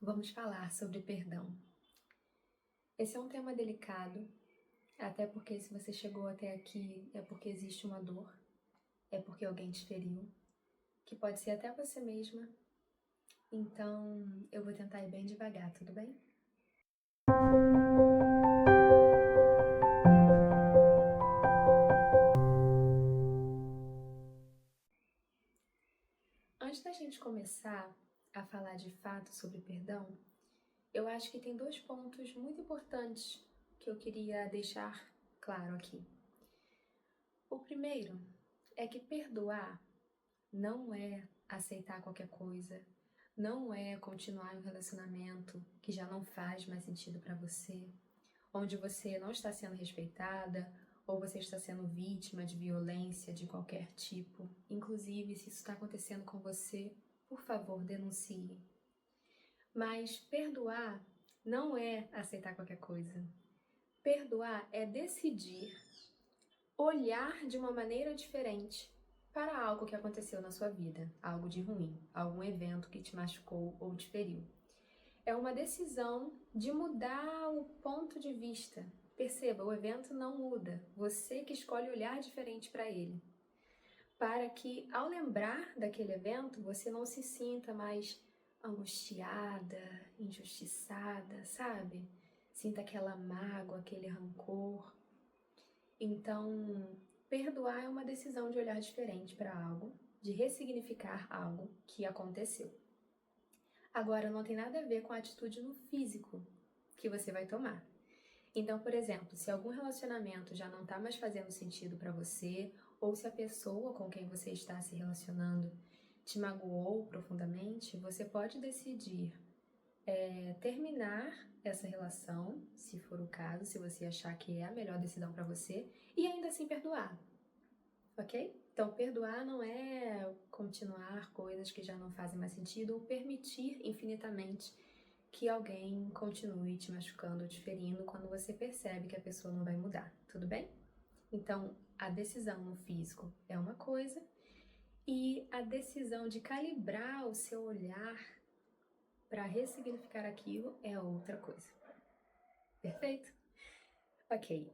Vamos falar sobre perdão. Esse é um tema delicado, até porque se você chegou até aqui é porque existe uma dor, é porque alguém te feriu, que pode ser até você mesma. Então eu vou tentar ir bem devagar, tudo bem? Antes da gente começar a falar de fato sobre perdão, eu acho que tem dois pontos muito importantes que eu queria deixar claro aqui. O primeiro é que perdoar não é aceitar qualquer coisa, não é continuar em um relacionamento que já não faz mais sentido para você, onde você não está sendo respeitada ou você está sendo vítima de violência de qualquer tipo. Inclusive, se isso está acontecendo com você, por favor, denuncie. Mas perdoar não é aceitar qualquer coisa. Perdoar é decidir olhar de uma maneira diferente para algo que aconteceu na sua vida, algo de ruim, algum evento que te machucou ou te feriu. É uma decisão de mudar o ponto de vista. Perceba, o evento não muda, você que escolhe olhar diferente para ele. Para que, ao lembrar daquele evento, você não se sinta mais angustiada, injustiçada, sabe? Sinta aquela mágoa, aquele rancor. Então, perdoar é uma decisão de olhar diferente para algo, de ressignificar algo que aconteceu. Agora, não tem nada a ver com a atitude no físico que você vai tomar. Então, por exemplo, se algum relacionamento já não está mais fazendo sentido para você, ou se a pessoa com quem você está se relacionando te magoou profundamente, você pode decidir terminar essa relação, se for o caso, se você achar que é a melhor decisão para você, e ainda assim perdoar, ok? Então, perdoar não é continuar coisas que já não fazem mais sentido ou permitir infinitamente que alguém continue te machucando ou te ferindo quando você percebe que a pessoa não vai mudar, tudo bem? Então, a decisão no físico é uma coisa e a decisão de calibrar o seu olhar para ressignificar aquilo é outra coisa. Perfeito? Ok.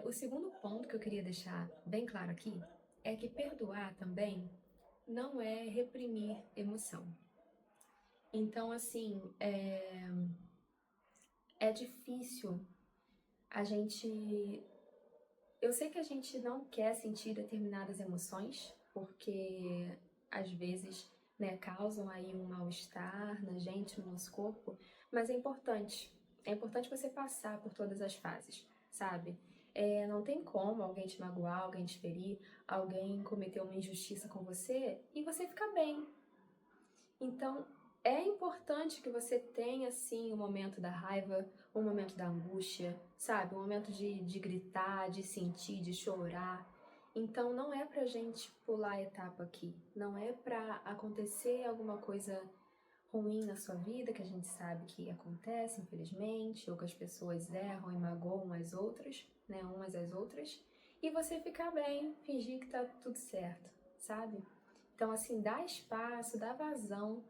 O segundo ponto que eu queria deixar bem claro aqui é que perdoar também não é reprimir emoção. Então, assim, é difícil a gente. Eu sei que a gente não quer sentir determinadas emoções, porque às vezes, né, causam aí um mal-estar na gente, no nosso corpo, mas é importante. É importante você passar por todas as fases, sabe? Não tem como alguém te magoar, alguém te ferir, alguém cometer uma injustiça com você e você ficar bem. Então, é importante que você tenha, sim, o momento da raiva, o momento da angústia, sabe? O momento de gritar, de sentir, de chorar. Então, não é pra gente pular a etapa aqui. Não é pra acontecer alguma coisa ruim na sua vida, que a gente sabe que acontece, infelizmente, ou que as pessoas erram e magoam as outras, né? Umas às outras. E você ficar bem, fingir que tá tudo certo, sabe? Então, assim, dá espaço, dá vazão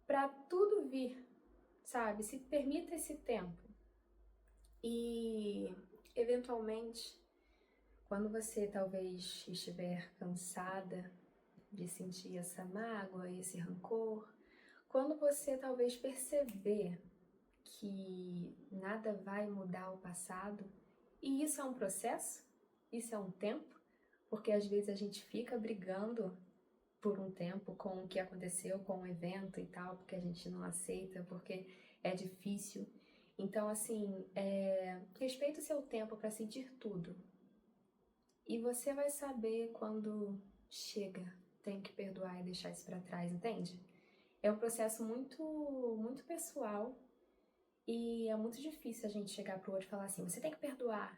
para tudo vir, sabe? Se permita esse tempo. E, eventualmente, quando você talvez estiver cansada de sentir essa mágoa, esse rancor, quando você talvez perceber que nada vai mudar o passado, e isso é um processo, isso é um tempo, porque às vezes a gente fica brigando por um tempo com o que aconteceu com o evento e tal, porque a gente não aceita, porque é difícil. Então, assim, respeita o seu tempo para sentir tudo. E você vai saber quando chega, tem que perdoar e deixar isso para trás, entende? É um processo muito, muito pessoal e é muito difícil a gente chegar pro outro e falar assim, você tem que perdoar,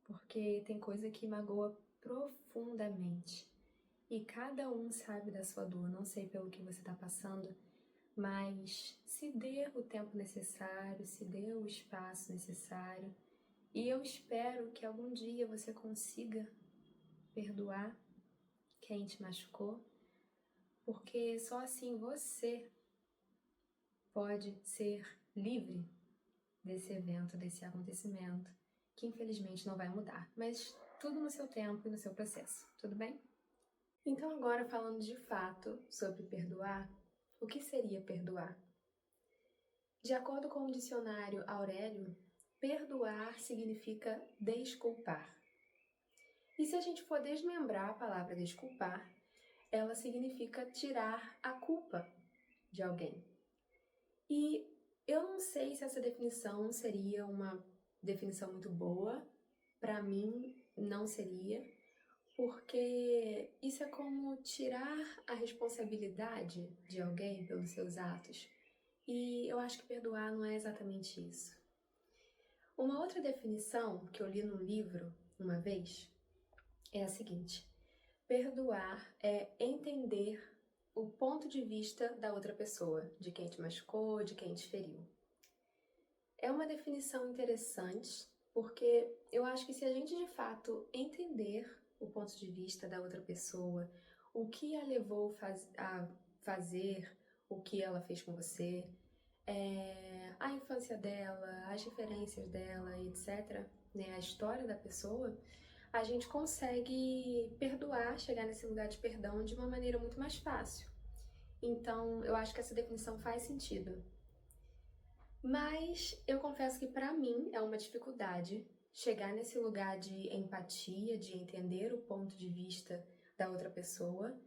porque tem coisa que magoa profundamente. E cada um sabe da sua dor, não sei pelo que você está passando, mas se dê o tempo necessário, se dê o espaço necessário. E eu espero que algum dia você consiga perdoar quem te machucou, porque só assim você pode ser livre desse evento, desse acontecimento, que infelizmente não vai mudar, mas tudo no seu tempo e no seu processo, tudo bem? Então agora falando de fato sobre perdoar, o que seria perdoar? De acordo com o dicionário Aurélio, perdoar significa desculpar. E se a gente for desmembrar a palavra desculpar, ela significa tirar a culpa de alguém. E eu não sei se essa definição seria uma definição muito boa, para mim não seria, porque isso é como tirar a responsabilidade de alguém pelos seus atos. E eu acho que perdoar não é exatamente isso. Uma outra definição que eu li num livro uma vez é a seguinte: perdoar é entender o ponto de vista da outra pessoa, de quem te machucou, de quem te feriu. É uma definição interessante, porque eu acho que se a gente de fato entender o ponto de vista da outra pessoa, o que a levou a fazer o que ela fez com você, a infância dela, as referências dela, etc., né, a história da pessoa, a gente consegue perdoar, chegar nesse lugar de perdão de uma maneira muito mais fácil. Então, eu acho que essa definição faz sentido. Mas eu confesso que para mim é uma dificuldade chegar nesse lugar de empatia, de entender o ponto de vista da outra pessoa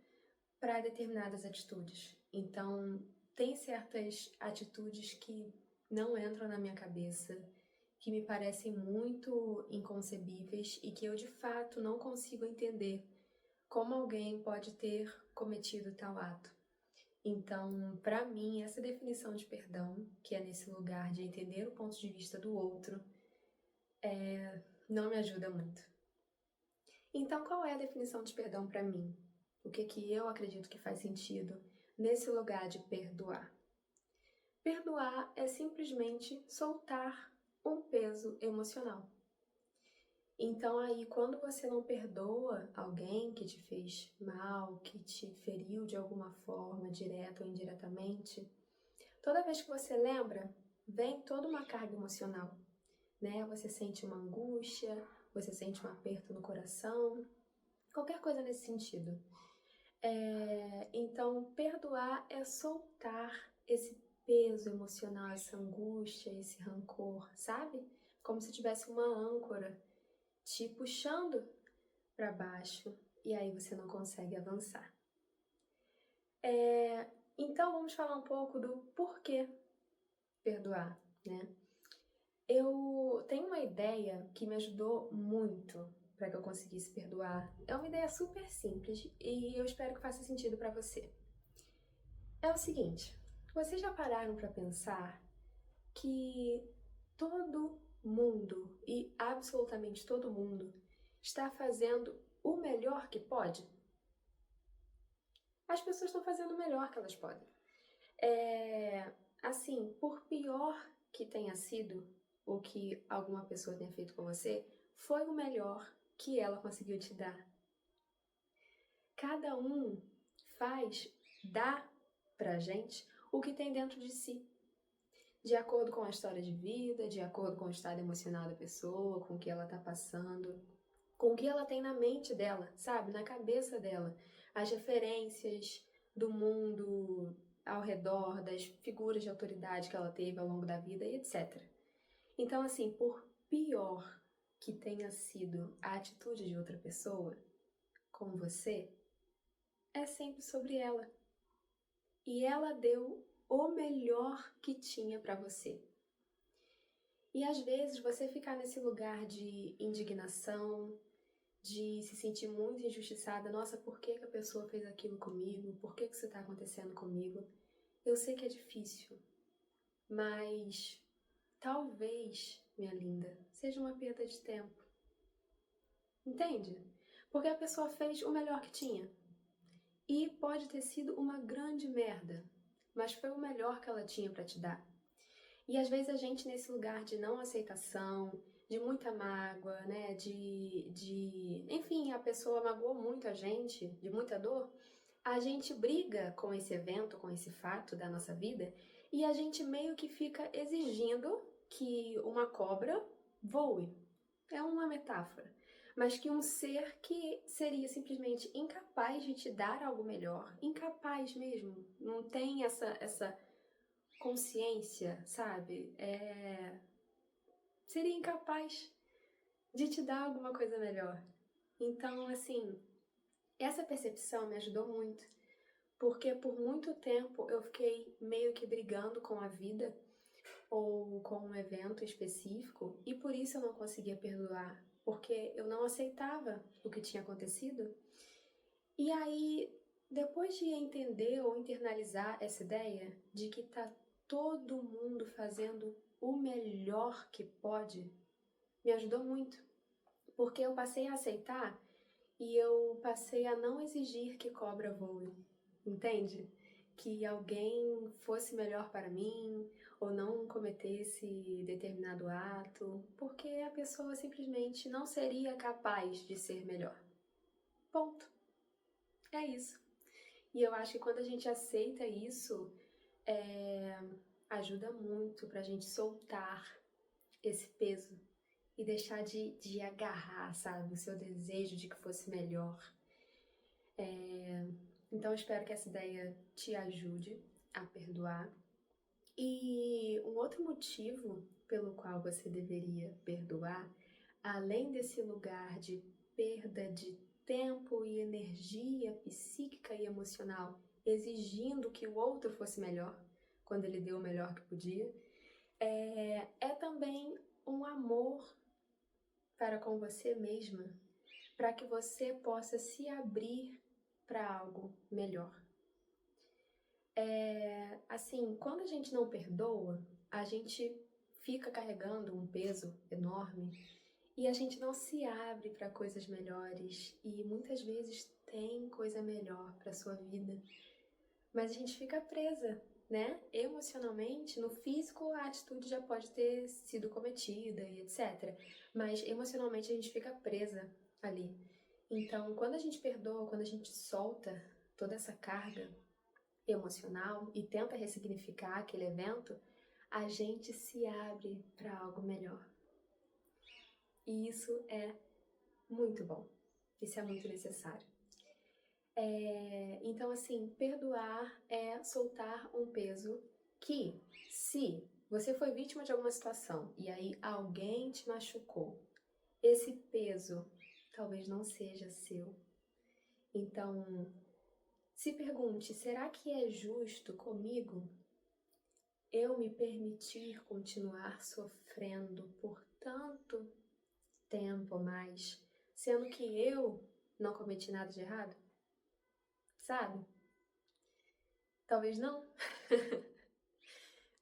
para determinadas atitudes. Então, tem certas atitudes que não entram na minha cabeça, que me parecem muito inconcebíveis e que eu de fato não consigo entender como alguém pode ter cometido tal ato. Então, para mim, essa definição de perdão, que é nesse lugar de entender o ponto de vista do outro, não me ajuda muito. Então, qual é a definição de perdão para mim? O que eu acredito que faz sentido nesse lugar de perdoar? Perdoar é simplesmente soltar um peso emocional. Então aí, quando você não perdoa alguém que te fez mal, que te feriu de alguma forma, direta ou indiretamente, toda vez que você lembra, vem toda uma carga emocional, né? Você sente uma angústia, você sente um aperto no coração, qualquer coisa nesse sentido. Então, perdoar é soltar esse peso emocional, essa angústia, esse rancor, sabe? Como se tivesse uma âncora te puxando para baixo e aí você não consegue avançar. Então vamos falar um pouco do porquê perdoar, né? Eu tenho uma ideia que me ajudou muito para que eu conseguisse perdoar. É uma ideia super simples e eu espero que faça sentido para você. É o seguinte: vocês já pararam para pensar que todo mundo, e absolutamente todo mundo, está fazendo o melhor que pode? As pessoas estão fazendo o melhor que elas podem. Assim, por pior que tenha sido o que alguma pessoa tenha feito com você, foi o melhor que ela conseguiu te dar. Cada um dá pra gente o que tem dentro de si, de acordo com a história de vida, de acordo com o estado emocional da pessoa, com o que ela tá passando, com o que ela tem na mente dela, sabe? Na cabeça dela. As referências do mundo ao redor, das figuras de autoridade que ela teve ao longo da vida e etc. Então, assim, por pior que tenha sido a atitude de outra pessoa com você, é sempre sobre ela. E ela deu o melhor que tinha pra você. E às vezes você ficar nesse lugar de indignação, de se sentir muito injustiçada, nossa, por que a pessoa fez aquilo comigo? Por que isso está acontecendo comigo? Eu sei que é difícil, mas talvez, minha linda, seja uma perda de tempo. Entende? Porque a pessoa fez o melhor que tinha. E pode ter sido uma grande merda, mas foi o melhor que ela tinha para te dar. E às vezes a gente nesse lugar de não aceitação, de muita mágoa, né, enfim, a pessoa magoou muito a gente, de muita dor, a gente briga com esse evento, com esse fato da nossa vida e a gente meio que fica exigindo que uma cobra voe. É uma metáfora. Mas que um ser que seria simplesmente incapaz de te dar algo melhor, incapaz mesmo, não tem essa consciência, sabe? Seria incapaz de te dar alguma coisa melhor. Então, assim, essa percepção me ajudou muito, porque por muito tempo eu fiquei meio que brigando com a vida ou com um evento específico e por isso eu não conseguia perdoar, porque eu não aceitava o que tinha acontecido. E aí, depois de entender ou internalizar essa ideia de que tá todo mundo fazendo o melhor que pode, me ajudou muito, porque eu passei a aceitar e eu passei a não exigir que cobra voe, entende? Que alguém fosse melhor para mim ou não cometesse determinado ato, porque a pessoa simplesmente não seria capaz de ser melhor. Ponto. É isso. E eu acho que quando a gente aceita isso, ajuda muito pra gente soltar esse peso e deixar de agarrar, sabe, o seu desejo de que fosse melhor. Então, eu espero que essa ideia te ajude a perdoar. E um outro motivo pelo qual você deveria perdoar, além desse lugar de perda de tempo e energia psíquica e emocional, exigindo que o outro fosse melhor, quando ele deu o melhor que podia, é também um amor para com você mesma, para que você possa se abrir para algo melhor. Assim, quando a gente não perdoa, a gente fica carregando um peso enorme e a gente não se abre para coisas melhores e muitas vezes tem coisa melhor para sua vida, mas a gente fica presa, né? Emocionalmente, no físico a atitude já pode ter sido cometida e etc, mas emocionalmente a gente fica presa ali. Então, quando a gente perdoa, quando a gente solta toda essa carga emocional e tenta ressignificar aquele evento, a gente se abre para algo melhor. E isso é muito bom. Isso é muito necessário. Então, assim, perdoar é soltar um peso que, se você foi vítima de alguma situação e aí alguém te machucou, esse peso talvez não seja seu. Então, se pergunte, será que é justo comigo eu me permitir continuar sofrendo por tanto tempo mais, sendo que eu não cometi nada de errado? Sabe? Talvez não.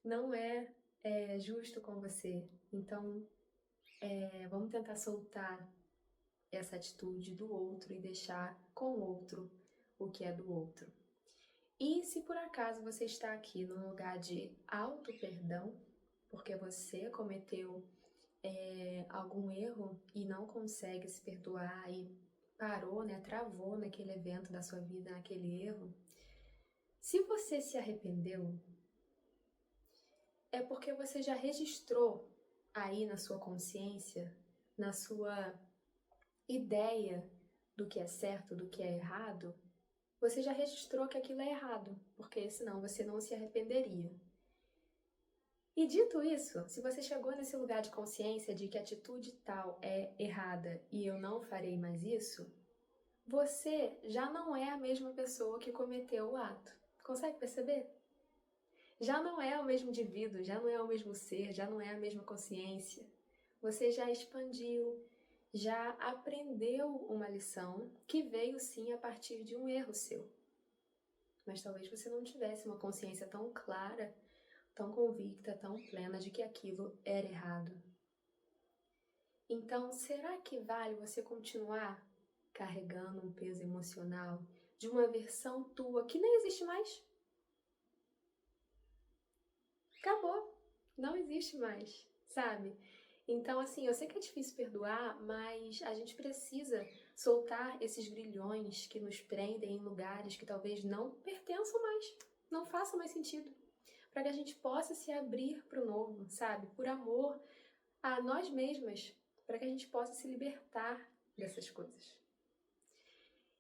Não é justo com você. Então, vamos tentar soltar essa atitude do outro e deixar com o outro o que é do outro. E se por acaso você está aqui num lugar de auto-perdão, porque você cometeu algum erro e não consegue se perdoar e parou, né, travou naquele evento da sua vida, naquele erro, se você se arrependeu, é porque você já registrou aí na sua consciência, na sua ideia do que é certo, do que é errado, você já registrou que aquilo é errado, porque senão você não se arrependeria. E dito isso, se você chegou nesse lugar de consciência de que a atitude tal é errada e eu não farei mais isso, você já não é a mesma pessoa que cometeu o ato. Consegue perceber? Já não é o mesmo indivíduo, já não é o mesmo ser, já não é a mesma consciência. Você já expandiu, já aprendeu uma lição que veio sim a partir de um erro seu. Mas talvez você não tivesse uma consciência tão clara, tão convicta, tão plena de que aquilo era errado. Então, será que vale você continuar carregando um peso emocional de uma versão tua que nem existe mais? Acabou, não existe mais, sabe? Então, assim, eu sei que é difícil perdoar, mas a gente precisa soltar esses grilhões que nos prendem em lugares que talvez não pertençam mais, não façam mais sentido, para que a gente possa se abrir para o novo, sabe? Por amor a nós mesmas, para que a gente possa se libertar dessas coisas.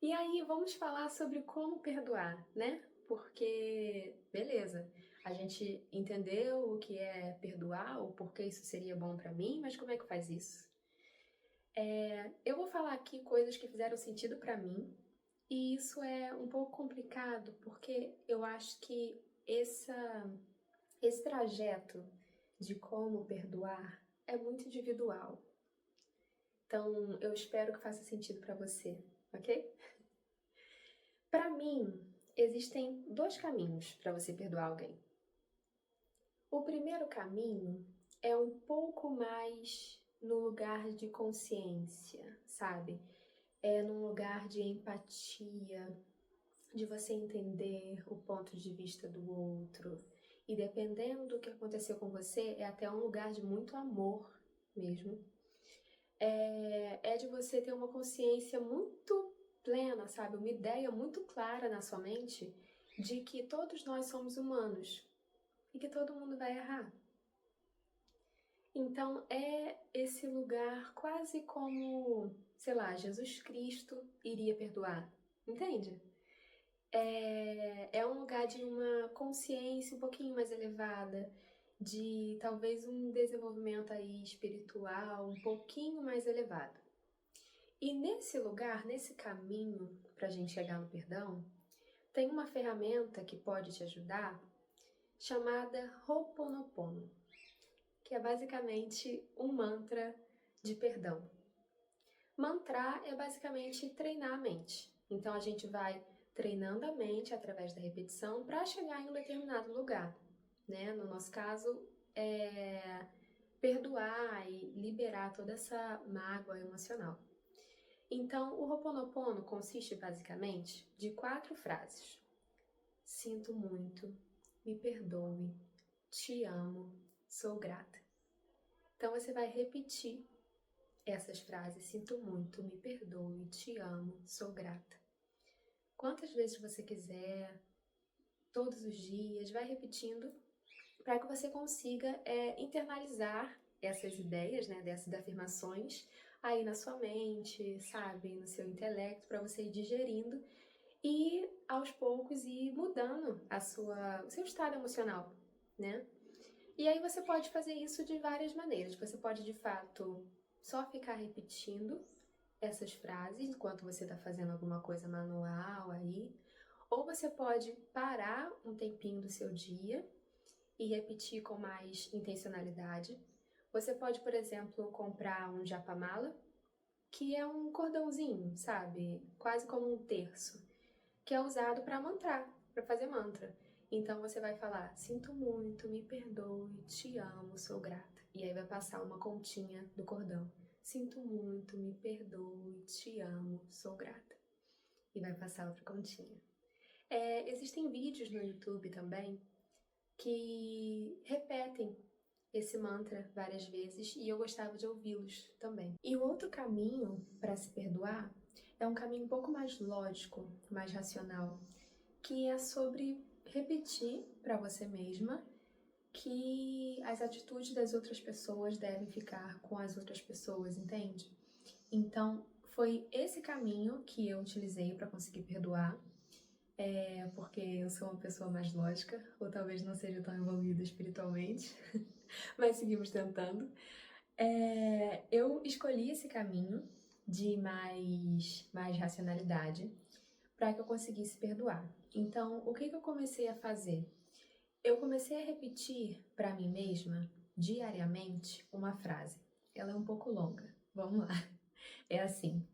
E aí, vamos falar sobre como perdoar, né? Porque, beleza, a gente entendeu o que é perdoar, o porquê isso seria bom para mim, mas como é que faz isso? Eu vou falar aqui coisas que fizeram sentido para mim, e isso é um pouco complicado, porque eu acho que esse trajeto de como perdoar é muito individual. Então, eu espero que faça sentido para você, ok? Para mim, existem dois caminhos para você perdoar alguém. O primeiro caminho é um pouco mais no lugar de consciência, sabe? É num lugar de empatia, de você entender o ponto de vista do outro. E dependendo do que aconteceu com você, é até um lugar de muito amor mesmo. É de você ter uma consciência muito plena, sabe? Uma ideia muito clara na sua mente de que todos nós somos humanos e que todo mundo vai errar. Então é esse lugar quase como, sei lá, Jesus Cristo iria perdoar, entende? É um lugar de uma consciência um pouquinho mais elevada, de talvez um desenvolvimento aí espiritual um pouquinho mais elevado. E nesse lugar, nesse caminho para a gente chegar no perdão, tem uma ferramenta que pode te ajudar chamada Ho'oponopono, que é basicamente um mantra de perdão. Mantrar é basicamente treinar a mente. Então a gente vai treinando a mente através da repetição para chegar em um determinado lugar, né? No nosso caso, perdoar e liberar toda essa mágoa emocional. Então, o Ho'oponopono consiste basicamente de 4 frases. Sinto muito, me perdoe, te amo, sou grata. Então, você vai repetir essas frases. Sinto muito, me perdoe, te amo, sou grata. Quantas vezes você quiser, todos os dias, vai repetindo para que você consiga internalizar essas ideias, né, dessas afirmações aí na sua mente, sabe, no seu intelecto, para você ir digerindo e aos poucos ir mudando o seu estado emocional, né? E aí você pode fazer isso de várias maneiras. Você pode, de fato, só ficar repetindo essas frases enquanto você está fazendo alguma coisa manual aí, ou você pode parar um tempinho do seu dia e repetir com mais intencionalidade. Você pode, por exemplo, comprar um japamala, que é um cordãozinho, sabe? Quase como um terço, que é usado para mantrar, para fazer mantra. Então você vai falar, sinto muito, me perdoe, te amo, sou grata. E aí vai passar uma continha do cordão. Sinto muito, me perdoe, te amo, sou grata. E vai passar outra continha. Existem vídeos no YouTube também que repetem esse mantra várias vezes e eu gostava de ouvi-los também. E o outro caminho para se perdoar é um caminho um pouco mais lógico, mais racional, que é sobre repetir para você mesma que as atitudes das outras pessoas devem ficar com as outras pessoas, entende? Então, foi esse caminho que eu utilizei para conseguir perdoar. Porque eu sou uma pessoa mais lógica, ou talvez não seja tão envolvida espiritualmente, mas seguimos tentando. Eu escolhi esse caminho de mais racionalidade para que eu conseguisse perdoar. Então, o que eu comecei a fazer? Eu comecei a repetir para mim mesma, diariamente, uma frase. Ela é um pouco longa, vamos lá. É assim: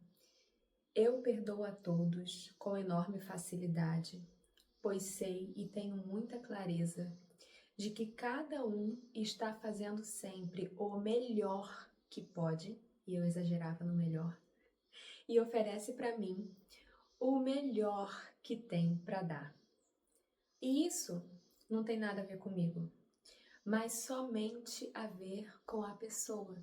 eu perdoo a todos com enorme facilidade, pois sei e tenho muita clareza de que cada um está fazendo sempre o melhor que pode, e eu exagerava no melhor, e oferece para mim o melhor que tem para dar. E isso não tem nada a ver comigo, mas somente a ver com a pessoa.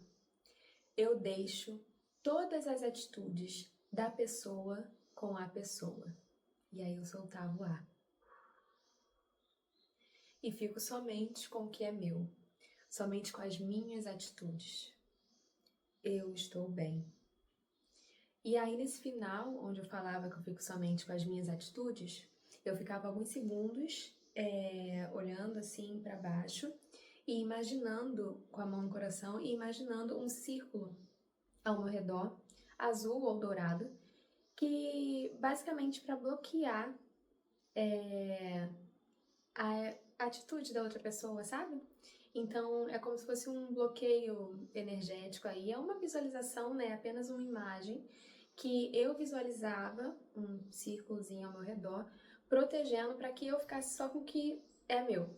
Eu deixo todas as atitudes da pessoa com a pessoa. E aí eu soltava o ar. e fico somente com o que é meu, somente com as minhas atitudes. Eu estou bem. E aí, nesse final, onde eu falava que eu fico somente com as minhas atitudes, eu ficava alguns segundos olhando assim para baixo e imaginando, com a mão no coração, e imaginando um círculo ao meu redor, azul ou dourado, que basicamente para bloquear a atitude da outra pessoa, sabe? Então é como se fosse um bloqueio energético aí, é uma visualização, né? Apenas uma imagem que eu visualizava um círculozinho ao meu redor, protegendo para que eu ficasse só com o que é meu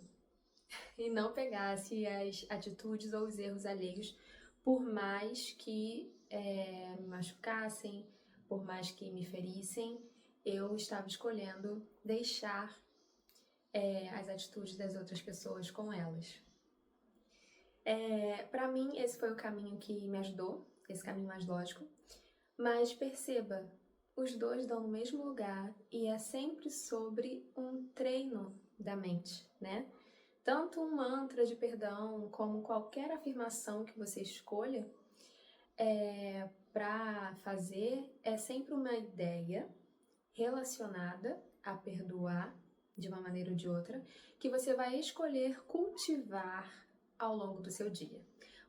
e não pegasse as atitudes ou os erros alheios, por mais que me machucassem, por mais que me ferissem, eu estava escolhendo deixar as atitudes das outras pessoas com elas. Para mim, esse foi o caminho que me ajudou, esse caminho mais lógico. Mas perceba, os dois dão no mesmo lugar e é sempre sobre um treino da mente, né? Tanto um mantra de perdão como qualquer afirmação que você escolha para fazer é sempre uma ideia relacionada a perdoar de uma maneira ou de outra, que você vai escolher cultivar ao longo do seu dia.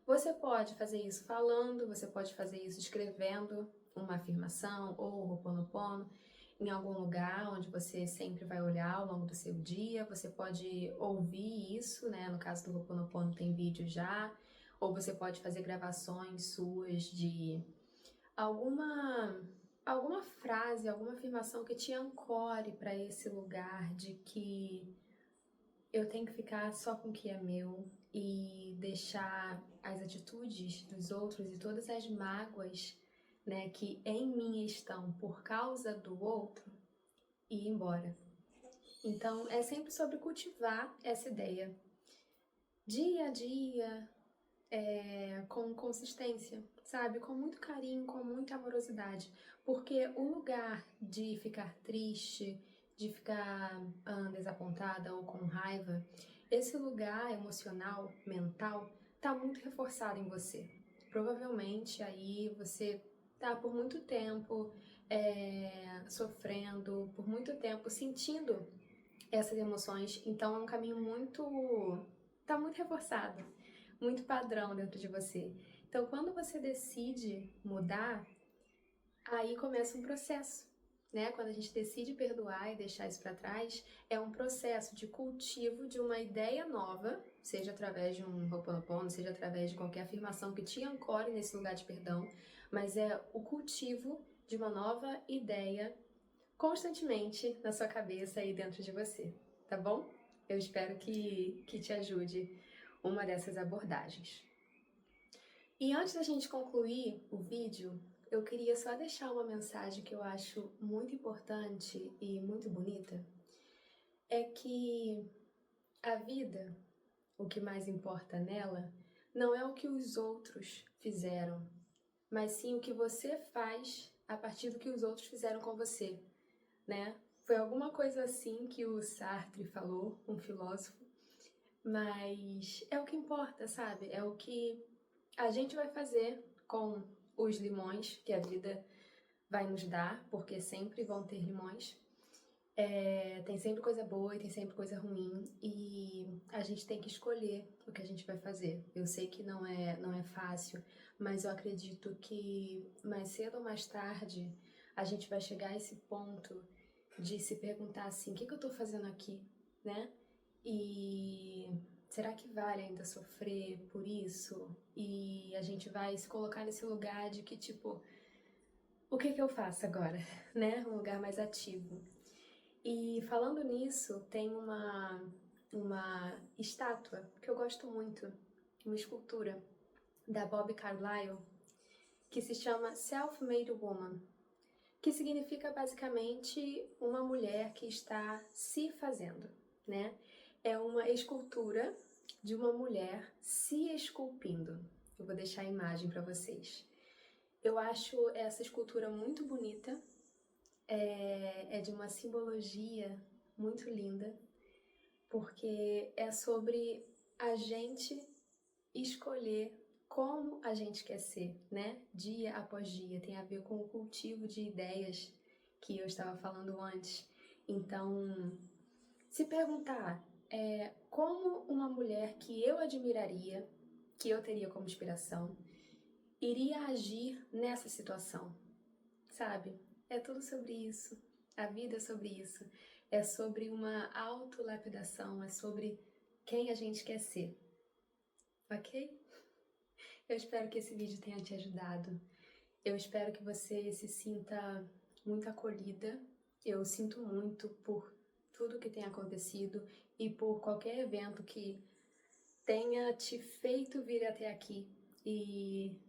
Você pode fazer isso falando, você pode fazer isso escrevendo uma afirmação ou o Ho'oponopono em algum lugar onde você sempre vai olhar ao longo do seu dia. Você pode ouvir isso, né? No caso do Ho'oponopono tem vídeo já, ou você pode fazer gravações suas de alguma frase, alguma afirmação que te ancore para esse lugar de que eu tenho que ficar só com o que é meu e deixar as atitudes dos outros e todas as mágoas, né, que em mim estão por causa do outro ir embora. Então, é sempre sobre cultivar essa ideia. Dia a dia, com consistência, sabe? Com muito carinho, com muita amorosidade. Porque o lugar de ficar triste, de ficar desapontada ou com raiva, esse lugar emocional, mental, tá muito reforçado em você. Provavelmente aí você tá por muito tempo sofrendo, por muito tempo sentindo essas emoções, então é um caminho tá muito reforçado, muito padrão dentro de você. Então, quando você decide mudar, aí começa um processo, né? Quando a gente decide perdoar e deixar isso para trás, é um processo de cultivo de uma ideia nova, seja através de um Ho'oponopono, seja através de qualquer afirmação que te ancore nesse lugar de perdão, mas é o cultivo de uma nova ideia constantemente na sua cabeça e dentro de você, tá bom? Eu espero que te ajude uma dessas abordagens. E antes da gente concluir o vídeo, eu queria só deixar uma mensagem que eu acho muito importante e muito bonita. É que a vida, o que mais importa nela, não é o que os outros fizeram, mas sim o que você faz a partir do que os outros fizeram com você, né? Foi alguma coisa assim que o Sartre falou, um filósofo, mas é o que importa, sabe? É o que a gente vai fazer com os limões que a vida vai nos dar, porque sempre vão ter limões. Tem sempre coisa boa e tem sempre coisa ruim, e a gente tem que escolher o que a gente vai fazer. Eu sei que não é fácil, mas eu acredito que mais cedo ou mais tarde a gente vai chegar a esse ponto de se perguntar assim, o que eu tô fazendo aqui, né? E será que vale ainda sofrer por isso? E a gente vai se colocar nesse lugar de que, tipo, o que eu faço agora, né? Um lugar mais ativo. E falando nisso, tem uma estátua que eu gosto muito, uma escultura da Bobbie Carlyle, que se chama Self-Made Woman, que significa basicamente uma mulher que está se fazendo, né? É uma escultura de uma mulher se esculpindo. Eu vou deixar a imagem para vocês. Eu acho essa escultura muito bonita, é de uma simbologia muito linda, porque é sobre a gente escolher como a gente quer ser, né? Dia após dia. Tem a ver com o cultivo de ideias que eu estava falando antes. Então, se perguntar como uma mulher que eu admiraria, que eu teria como inspiração, iria agir nessa situação, sabe? É tudo sobre isso. A vida é sobre isso. É sobre uma autolapidação, é sobre quem a gente quer ser, ok? Eu espero que esse vídeo tenha te ajudado. Eu espero que você se sinta muito acolhida. Eu sinto muito por tudo que tem acontecido e por qualquer evento que tenha te feito vir até aqui e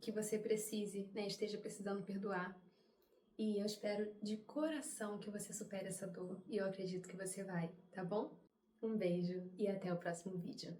que você precise, né, esteja precisando perdoar. E eu espero de coração que você supere essa dor. E eu acredito que você vai, tá bom? Um beijo e até o próximo vídeo.